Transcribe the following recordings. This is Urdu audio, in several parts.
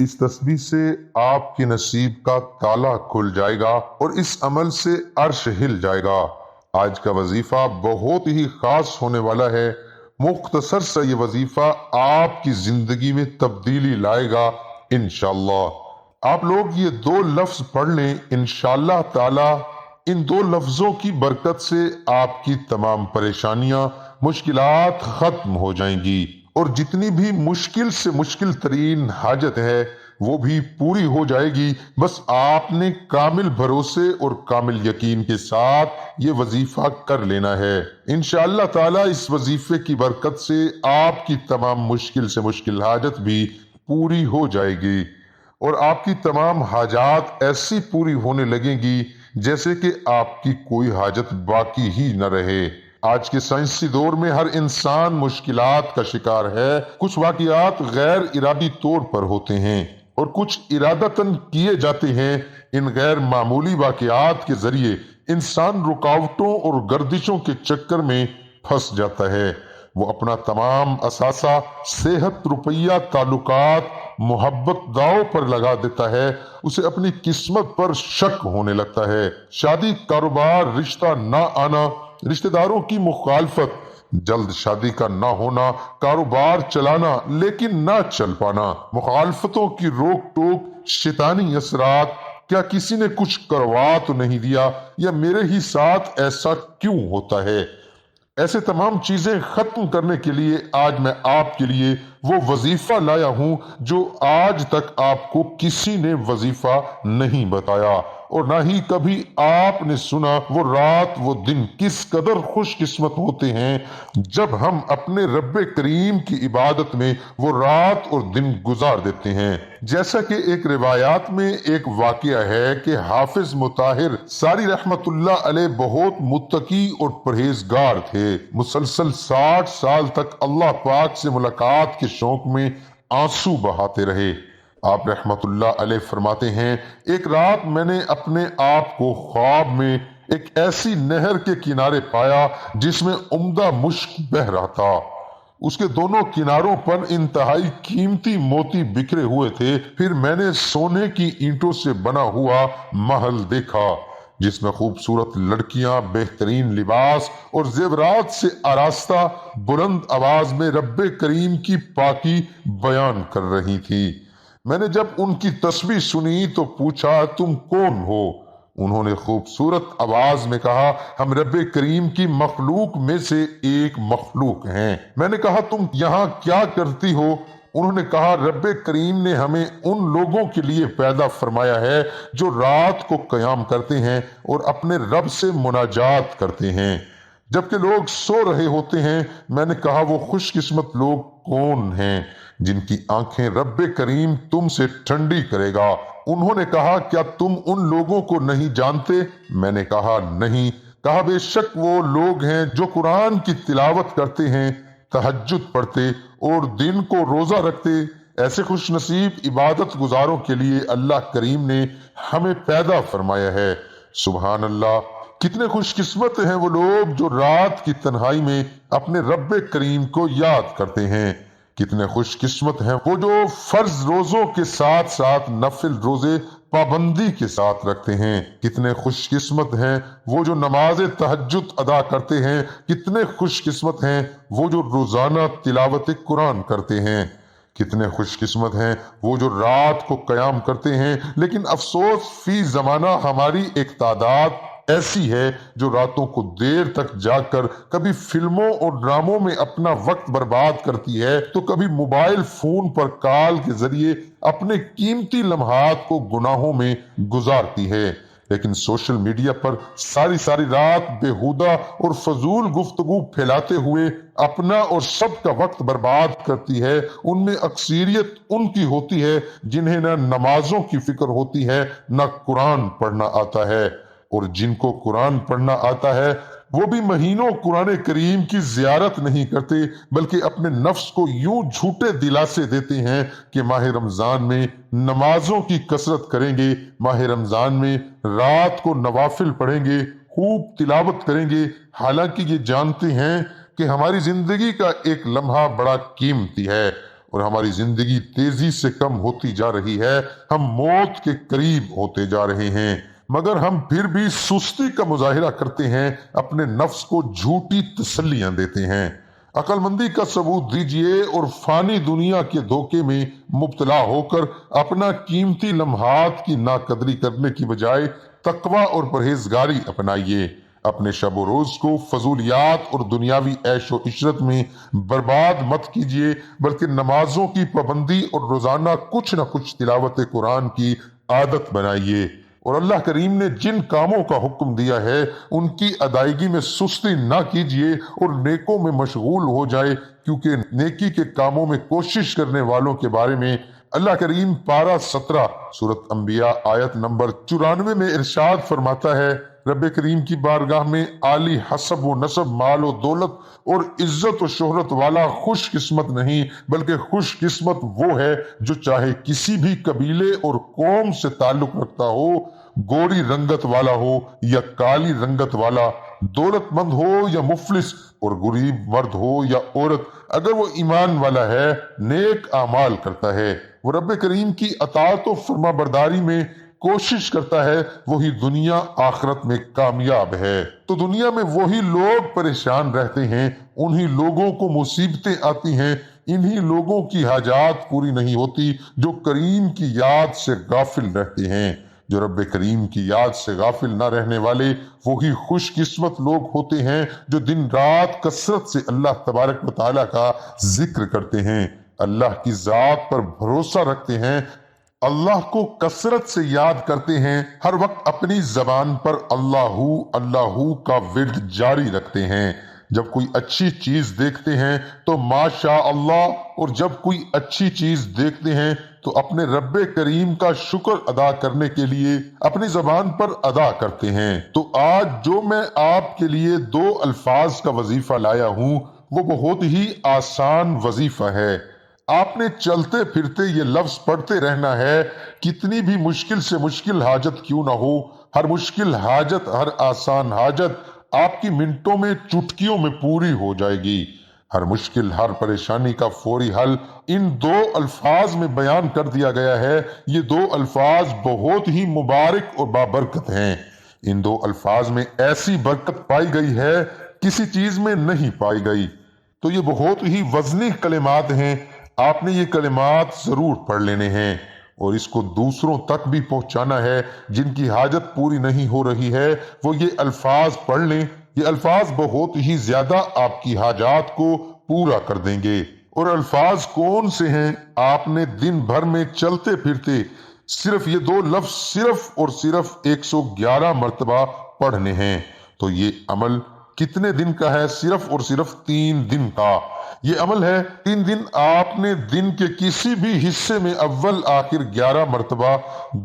اس تسبیح سے آپ کے نصیب کا تالا کھل جائے گا اور اس عمل سے عرش ہل جائے گا۔ آج کا وظیفہ بہت ہی خاص ہونے والا ہے۔ مختصر سا یہ وظیفہ آپ کی زندگی میں تبدیلی لائے گا انشاءاللہ۔ آپ لوگ یہ 2 لفظ پڑھ لیں انشاءاللہ تعالی۔ ان 2 لفظوں کی برکت سے آپ کی تمام پریشانیاں، مشکلات ختم ہو جائیں گی، اور جتنی بھی مشکل سے مشکل ترین حاجت ہے وہ بھی پوری ہو جائے گی۔ بس آپ نے کامل بھروسے اور کامل یقین کے ساتھ یہ وظیفہ کر لینا ہے۔ انشاءاللہ تعالی اس وظیفے کی برکت سے آپ کی تمام مشکل سے مشکل حاجت بھی پوری ہو جائے گی، اور آپ کی تمام حاجات ایسی پوری ہونے لگیں گی جیسے کہ آپ کی کوئی حاجت باقی ہی نہ رہے۔ آج کے سائنسی دور میں ہر انسان مشکلات کا شکار ہے۔ کچھ واقعات غیر ارادی طور پر ہوتے ہیں اور کچھ ارادتاً کیے جاتے ہیں۔ ان غیر معمولی واقعات کے ذریعے انسان رکاوٹوں اور گردشوں کے چکر میں پھنس جاتا ہے۔ وہ اپنا تمام اثاثہ، صحت، روپیہ، تعلقات، محبت داؤ پر لگا دیتا ہے۔ اسے اپنی قسمت پر شک ہونے لگتا ہے۔ شادی، کاروبار، رشتہ نہ آنا، رشتہ داروں کی مخالفت، جلد شادی کا نہ ہونا، کاروبار چلانا لیکن نہ چل پانا، مخالفتوں کی روک ٹوک، شیطانی اثرات، کیا کسی نے کچھ کروا تو نہیں دیا، یا میرے ہی ساتھ ایسا کیوں ہوتا ہے۔ ایسے تمام چیزیں ختم کرنے کے لیے آج میں آپ کے لیے وہ وظیفہ لایا ہوں جو آج تک آپ کو کسی نے وظیفہ نہیں بتایا اور نہ ہی کبھی آپ نے سنا۔ وہ رات، وہ دن کس قدر خوش قسمت ہوتے ہیں جب ہم اپنے رب کریم کی عبادت میں وہ رات اور دن گزار دیتے ہیں۔ جیسا کہ ایک روایات میں ایک واقعہ ہے کہ حافظ مطہر ساری رحمت اللہ علیہ بہت متقی اور پرہیزگار تھے۔ مسلسل 60 سال تک اللہ پاک سے ملاقات کے شوق میں آنسو بہاتے رہے۔ آپ رحمت اللہ علیہ فرماتے ہیں، ایک رات میں نے اپنے آپ کو خواب میں ایک ایسی نہر کے کنارے پایا جس میں عمدہ مشک بہہ رہا تھا۔ اس کے دونوں کناروں پر انتہائی قیمتی موتی بکھرے ہوئے تھے۔ پھر میں نے سونے کی اینٹوں سے بنا ہوا محل دیکھا جس میں خوبصورت لڑکیاں بہترین لباس اور زیورات سے آراستہ بلند آواز میں رب کریم کی پاکی بیان کر رہی تھی۔ میں نے جب ان کی تسبیح سنی تو پوچھا، تم کون ہو؟ انہوں نے خوبصورت آواز میں کہا، ہم رب کریم کی مخلوق میں سے ایک مخلوق ہیں۔ میں نے کہا، تم یہاں کیا کرتی ہو؟ انہوں نے کہا، رب کریم نے ہمیں ان لوگوں کے لیے پیدا فرمایا ہے جو رات کو قیام کرتے ہیں اور اپنے رب سے مناجات کرتے ہیں جبکہ لوگ سو رہے ہوتے ہیں۔ میں نے کہا، وہ خوش قسمت لوگ کون ہیں جن کی آنکھیں رب کریم تم سے ٹھنڈی کرے گا؟ انہوں نے کہا، کیا تم ان لوگوں کو نہیں جانتے؟ میں نے کہا، نہیں۔ کہا، بے شک وہ لوگ ہیں جو قرآن کی تلاوت کرتے ہیں، تہجد پڑھتے اور دن کو روزہ رکھتے۔ ایسے خوش نصیب عبادت گزاروں کے لیے اللہ کریم نے ہمیں پیدا فرمایا ہے۔ سبحان اللہ! کتنے خوش قسمت ہیں وہ لوگ جو رات کی تنہائی میں اپنے رب کریم کو یاد کرتے ہیں۔ کتنے خوش قسمت ہیں وہ جو فرض روزوں کے ساتھ ساتھ نفل روزے پابندی کے ساتھ رکھتے ہیں۔ کتنے خوش قسمت ہیں وہ جو نماز تہجد ادا کرتے ہیں۔ کتنے خوش قسمت ہیں وہ جو روزانہ تلاوت قرآن کرتے ہیں۔ کتنے خوش قسمت ہیں وہ جو رات کو قیام کرتے ہیں۔ لیکن افسوس، فی زمانہ ہماری ایک تعداد ایسی ہے جو راتوں کو دیر تک جاگ کر کبھی فلموں اور ڈراموں میں اپنا وقت برباد کرتی ہے تو کبھی موبائل فون پر کال کے ذریعے اپنے قیمتی لمحات کو گناہوں میں گزارتی ہے، لیکن سوشل میڈیا پر ساری رات بیہودہ اور فضول گفتگو پھیلاتے ہوئے اپنا اور سب کا وقت برباد کرتی ہے۔ ان میں اکثریت ان کی ہوتی ہے جنہیں نہ نمازوں کی فکر ہوتی ہے نہ قرآن پڑھنا آتا ہے، اور جن کو قرآن پڑھنا آتا ہے وہ بھی مہینوں قرآن کریم کی زیارت نہیں کرتے، بلکہ اپنے نفس کو یوں جھوٹے دلاسے دیتے ہیں کہ ماہ رمضان میں نمازوں کی کثرت کریں گے، ماہ رمضان میں رات کو نوافل پڑھیں گے، خوب تلاوت کریں گے، حالانکہ یہ جانتے ہیں کہ ہماری زندگی کا ایک لمحہ بڑا قیمتی ہے اور ہماری زندگی تیزی سے کم ہوتی جا رہی ہے، ہم موت کے قریب ہوتے جا رہے ہیں، مگر ہم پھر بھی سستی کا مظاہرہ کرتے ہیں، اپنے نفس کو جھوٹی تسلیاں دیتے ہیں۔ عقل مندی کا ثبوت دیجئے اور فانی دنیا کے دھوکے میں مبتلا ہو کر اپنا قیمتی لمحات کی ناقدری کرنے کی بجائے تقوی اور پرہیزگاری اپنائیے۔ اپنے شب و روز کو فضولیات اور دنیاوی عیش و عشرت میں برباد مت کیجیے، بلکہ نمازوں کی پابندی اور روزانہ کچھ نہ کچھ تلاوت قرآن کی عادت بنائیے، اور اللہ کریم نے جن کاموں کا حکم دیا ہے ان کی ادائیگی میں سستی نہ کیجیے اور نیکوں میں مشغول ہو جائے، کیونکہ نیکی کے کاموں میں کوشش کرنے والوں کے بارے میں اللہ کریم پارہ 17 سورۃ انبیاء آیت نمبر 94 میں ارشاد فرماتا ہے، رب کریم کی بارگاہ میں عالی حسب و نسب، مال و دولت اور عزت و شہرت والا خوش قسمت نہیں، بلکہ خوش قسمت وہ ہے جو چاہے کسی بھی قبیلے اور قوم سے تعلق رکھتا ہو، گوری رنگت والا ہو یا کالی رنگت والا، دولت مند ہو یا مفلس، اور غریب مرد ہو یا عورت، اگر وہ ایمان والا ہے، نیک اعمال کرتا ہے، وہ رب کریم کی اطاعت و فرما برداری میں کوشش کرتا ہے، وہی دنیا آخرت میں کامیاب ہے۔ تو دنیا میں وہی لوگ پریشان رہتے ہیں، انہی لوگوں کو مصیبتیں آتی ہیں، انہی لوگوں کی حاجات پوری نہیں ہوتی جو کریم کی یاد سے غافل رہتے ہیں۔ جو رب کریم کی یاد سے غافل نہ رہنے والے وہی خوش قسمت لوگ ہوتے ہیں جو دن رات کثرت سے اللہ تبارک و تعالیٰ کا ذکر کرتے ہیں، اللہ کی ذات پر بھروسہ رکھتے ہیں، اللہ کو کثرت سے یاد کرتے ہیں، ہر وقت اپنی زبان پر اللہ کا ورد جاری رکھتے ہیں۔ جب کوئی اچھی چیز دیکھتے ہیں تو ماشاء اللہ، اور جب کوئی اچھی چیز دیکھتے ہیں تو اپنے رب کریم کا شکر ادا کرنے کے لیے اپنی زبان پر ادا کرتے ہیں۔ تو آج جو میں آپ کے لیے 2 الفاظ کا وظیفہ لایا ہوں وہ بہت ہی آسان وظیفہ ہے۔ آپ نے چلتے پھرتے یہ لفظ پڑھتے رہنا ہے، کتنی بھی مشکل سے مشکل حاجت کیوں نہ ہو، ہر مشکل حاجت، ہر آسان حاجت آپ کی منٹوں میں، چٹکیوں میں پوری ہو جائے گی۔ ہر مشکل، ہر پریشانی کا فوری حل ان 2 الفاظ میں بیان کر دیا گیا ہے۔ یہ 2 الفاظ بہت ہی مبارک اور بابرکت ہیں۔ ان 2 الفاظ میں ایسی برکت پائی گئی ہے کسی چیز میں نہیں پائی گئی۔ تو یہ بہت ہی وزنی کلمات ہیں، آپ نے یہ کلمات ضرور پڑھ لینے ہیں اور اس کو دوسروں تک بھی پہنچانا ہے۔ جن کی حاجت پوری نہیں ہو رہی ہے وہ یہ الفاظ پڑھ لیں، یہ الفاظ بہت ہی زیادہ آپ کی حاجات کو پورا کر دیں گے۔ اور الفاظ کون سے ہیں؟ آپ نے دن بھر میں چلتے پھرتے صرف یہ 2 لفظ صرف اور صرف 111 مرتبہ پڑھنے ہیں۔ تو یہ عمل کتنے دن کا ہے؟ صرف اور صرف 3 دن کا یہ عمل ہے۔ 3 دن آپ نے دن کے کسی بھی حصے میں اول آخر 11 مرتبہ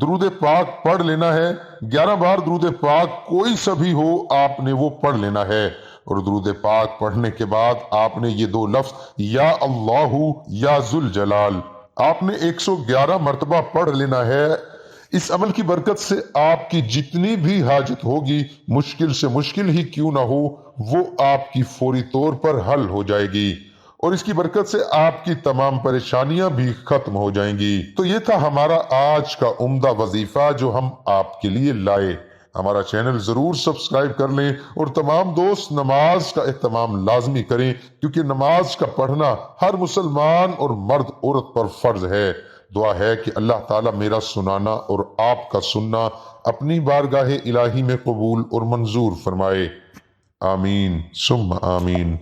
درود پاک پڑھ لینا ہے۔ 11 بار درود پاک کوئی سا بھی ہو آپ نے وہ پڑھ لینا ہے، اور درود پاک پڑھنے کے بعد آپ نے یہ 2 لفظ یا اللہ یا ذوالجلال آپ نے 111 مرتبہ پڑھ لینا ہے۔ اس عمل کی برکت سے آپ کی جتنی بھی حاجت ہوگی، مشکل سے مشکل ہی کیوں نہ ہو، وہ آپ کی فوری طور پر حل ہو جائے گی، اور اس کی برکت سے آپ کی تمام پریشانیاں بھی ختم ہو جائیں گی۔ تو یہ تھا ہمارا آج کا عمدہ وظیفہ جو ہم آپ کے لیے لائے۔ ہمارا چینل ضرور سبسکرائب کر لیں، اور تمام دوست نماز کا اہتمام لازمی کریں، کیونکہ نماز کا پڑھنا ہر مسلمان اور مرد عورت پر فرض ہے۔ دعا ہے کہ اللہ تعالیٰ میرا سنانا اور آپ کا سننا اپنی بارگاہ الہی میں قبول اور منظور فرمائے۔ آمین ثم آمین۔